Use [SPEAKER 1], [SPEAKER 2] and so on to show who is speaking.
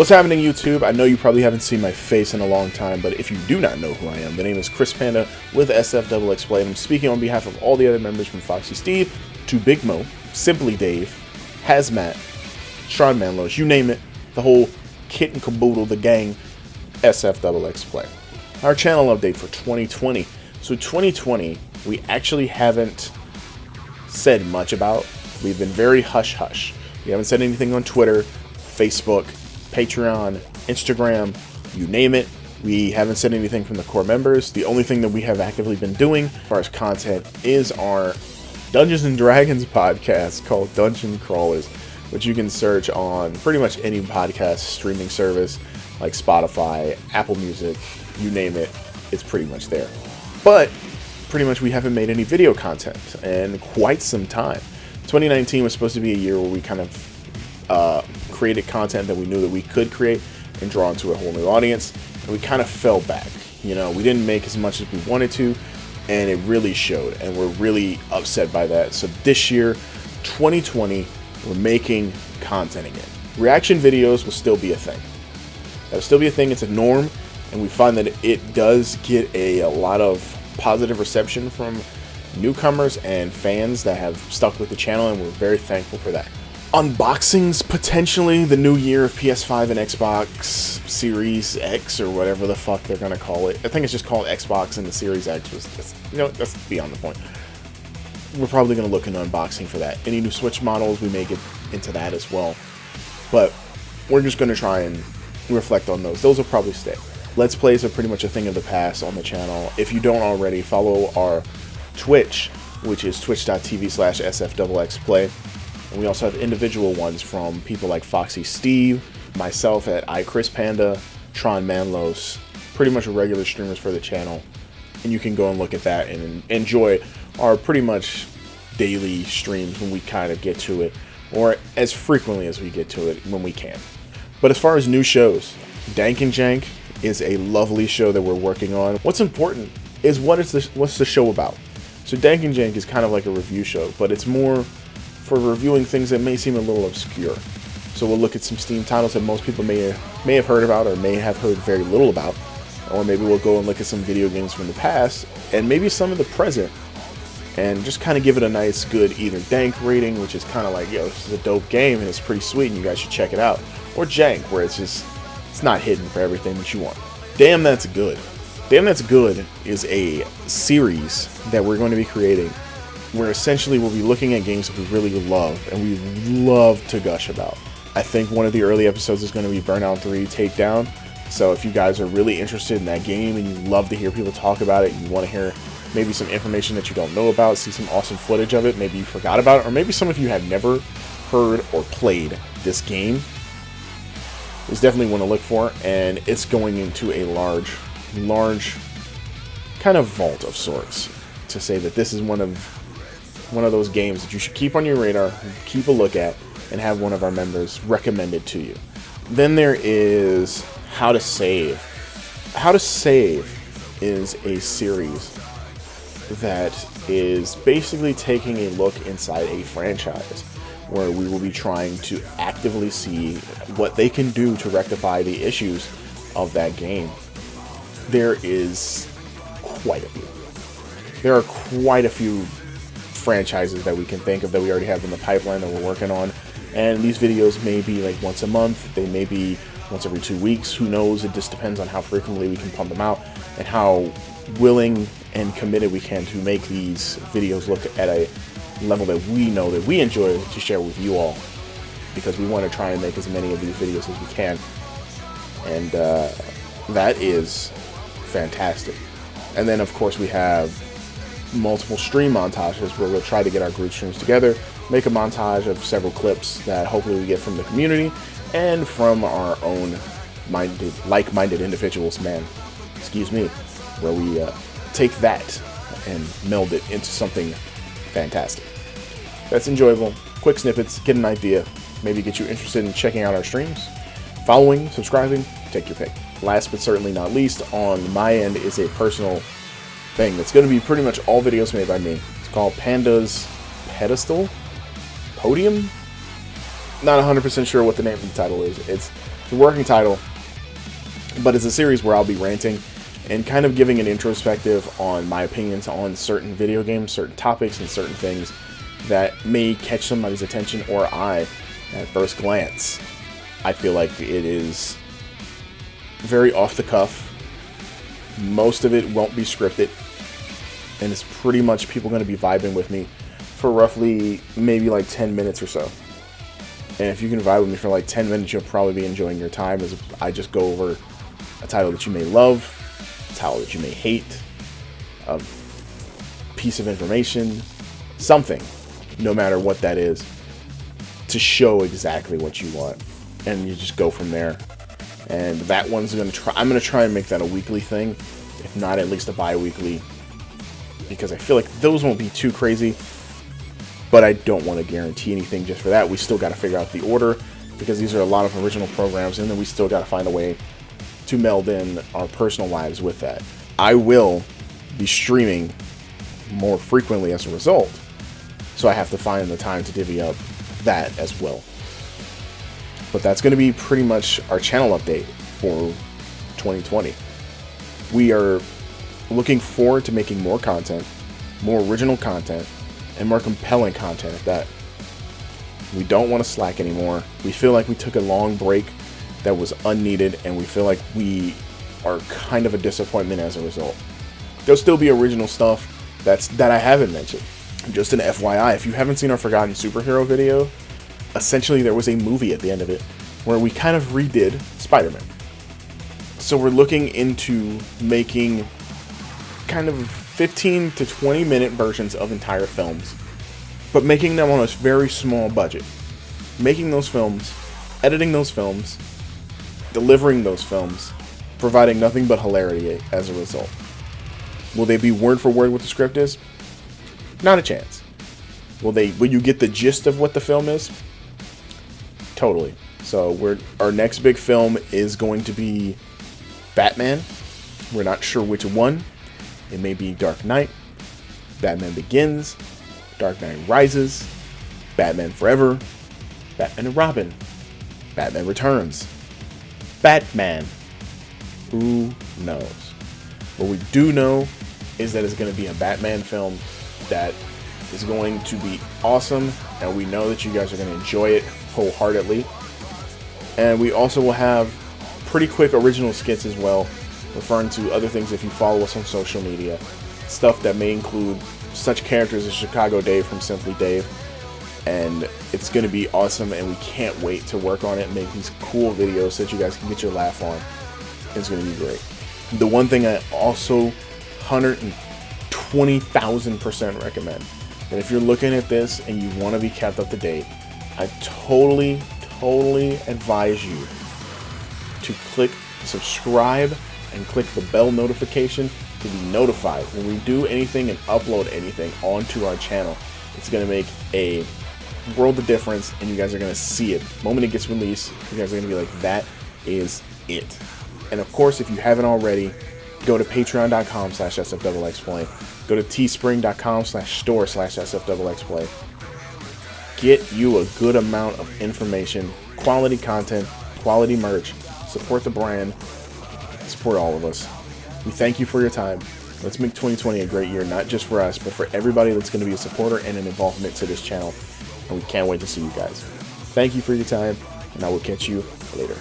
[SPEAKER 1] What's happening, YouTube? I know you probably haven't seen my face in a long time, but if you do not know who I am, the name is Chris Panda with SFXX. I'm speaking on behalf of all the other members from Foxy Steve to Big Mo, Simply Dave, Hazmat, Sean Manlos, you name it, the whole kit and caboodle, the gang, SFXX. Our channel update for 2020. So 2020, we actually haven't said much about. We've been very hush-hush. We haven't said anything on Twitter, Facebook, Patreon, Instagram, you name it. We haven't said anything from the core members. The only thing that we have actively been doing as far as content is our Dungeons and Dragons podcast called Dungeon Crawlers, which you can search on pretty much any podcast streaming service like Spotify, Apple Music, you name it, it's pretty much there. But pretty much we haven't made any video content in quite some time. 2019 was supposed to be a year where we kind of created content that we knew that we could create and draw into a whole new audience, and we kind of fell back. You know, we didn't make as much as we wanted to, and it really showed, and we're really upset by that. So this year, 2020, we're making content again. Reaction videos will still be a thing. That'll still be a thing. It's a norm, and we find that it does get a lot of positive reception from newcomers and fans that have stuck with the channel, and we're very thankful for that. Unboxings, potentially, the new year of PS5 and Xbox Series X, or whatever the fuck they're gonna call it. I think it's just called Xbox, and the Series X was, that's beyond the point. We're probably gonna look into unboxing for that. Any new Switch models, we may get into that as well. But we're just gonna try and reflect on those. Those will probably stay. Let's Plays are pretty much a thing of the past on the channel. If you don't already, follow our Twitch, which is twitch.tv/SFXXplay. And we also have individual ones from people like Foxy Steve, myself at iChrisPanda, Tron Manlos, pretty much regular streamers for the channel. And you can go and look at that and enjoy our pretty much daily streams when we kind of get to it, or as frequently as we get to it when we can. But as far as new shows, Dank and Jank is a lovely show that we're working on. What's important is what's the show about. So Dank and Jank is kind of like a review show, but it's more for reviewing things that may seem a little obscure. So we'll look at some Steam titles that most people may have heard about, or may have heard very little about, or maybe we'll go and look at some video games from the past and maybe some of the present, and just kind of give it a nice good either Dank rating, which is kind of like, yo, this is a dope game and it's pretty sweet and you guys should check it out, or Jank, where it's not hidden for everything that you want. Damn That's Good. Damn That's Good is a series that we're going to be creating where essentially we'll be looking at games that we really love and we love to gush about. I think one of the early episodes is going to be Burnout 3 Takedown. So if you guys are really interested in that game and you love to hear people talk about it, and you want to hear maybe some information that you don't know about, see some awesome footage of it, maybe you forgot about it, or maybe some of you have never heard or played this game, it's definitely one to look for. And it's going into a large kind of vault of sorts to say that this is one of those games that you should keep on your radar, keep a look at, and have one of our members recommend it to you. Then there is How to Save. How to Save is a series that is basically taking a look inside a franchise, where we will be trying to actively see what they can do to rectify the issues of that game. There is quite a few. There are quite a few franchises that we can think of that we already have in the pipeline that we're working on, and these videos may be like once a month, they may be once every 2 weeks, who knows. It just depends on how frequently we can pump them out and how willing and committed we can to make these videos look at a level that we know that we enjoy to share with you all, because we want to try and make as many of these videos as we can, and that is fantastic. And then of course we have multiple stream montages where we'll try to get our group streams together, make a montage of several clips that hopefully we get from the community and from our own like-minded individuals, excuse me, where we take that and meld it into something fantastic. That's enjoyable, quick snippets, get an idea, maybe get you interested in checking out our streams, following, subscribing, take your pick. Last but certainly not least, on my end is a personal thing that's going to be pretty much all videos made by me. It's called Panda's Pedestal? Podium? Not 100% sure what the name of the title is. It's the working title, but it's a series where I'll be ranting and kind of giving an introspective on my opinions on certain video games, certain topics, and certain things that may catch somebody's attention, or at first glance, I feel like it is very off the cuff. Most of it won't be scripted, and it's pretty much people going to be vibing with me for roughly maybe like 10 minutes or so. And if you can vibe with me for like 10 minutes, you'll probably be enjoying your time, as I just go over a title that you may love, a title that you may hate, a piece of information, something, no matter what that is, to show exactly what you want. And you just go from there. And that one's I'm gonna try and make that a weekly thing, if not at least a bi-weekly, because I feel like those won't be too crazy. But I don't want to guarantee anything just for that. We still got to figure out the order, because these are a lot of original programs, and then we still got to find a way to meld in our personal lives with that. I will be streaming more frequently as a result, so I have to find the time to divvy up that as well. But that's going to be pretty much our channel update for 2020. We are looking forward to making more content, more original content, and more compelling content at that. We don't want to slack anymore. We feel like we took a long break that was unneeded, and we feel like we are kind of a disappointment as a result. There'll still be original stuff that I haven't mentioned. Just an FYI, if you haven't seen our Forgotten Superhero video, essentially there was a movie at the end of it where we kind of redid Spider-Man. So we're looking into making kind of 15 to 20 minute versions of entire films, but making them on a very small budget. Making those films, editing those films, delivering those films, providing nothing but hilarity as a result. Will they be word for word what the script is? Not a chance. Will you get the gist of what the film is? Totally. So our next big film is going to be Batman. We're not sure which one. It may be Dark Knight, Batman Begins, Dark Knight Rises, Batman Forever, Batman and Robin, Batman Returns, Batman. Who knows? What we do know is that it's going to be a Batman film that is going to be awesome, and we know that you guys are going to enjoy it wholeheartedly. And we also will have pretty quick original skits as well, referring to other things if you follow us on social media. Stuff that may include such characters as Chicago Dave from Simply Dave. And it's going to be awesome, and we can't wait to work on it and make these cool videos so that you guys can get your laugh on. It's going to be great. The one thing I also 120,000% recommend, that if you're looking at this and you want to be kept up to date, I totally advise you to click subscribe and click the bell notification to be notified when we do anything and upload anything onto our channel. It's going to make a world of difference, and you guys are going to see it. The moment it gets released, you guys are going to be like, that is it. And of course, if you haven't already, go to patreon.com/sfxplay. Go to teespring.com/store/sfxplay. Get you a good amount of information, quality content, quality merch. Support the brand. Support all of us. We thank you for your time. Let's make 2020 a great year, not just for us, but for everybody that's going to be a supporter and an involvement to this channel. And we can't wait to see you guys. Thank you for your time, and I will catch you later.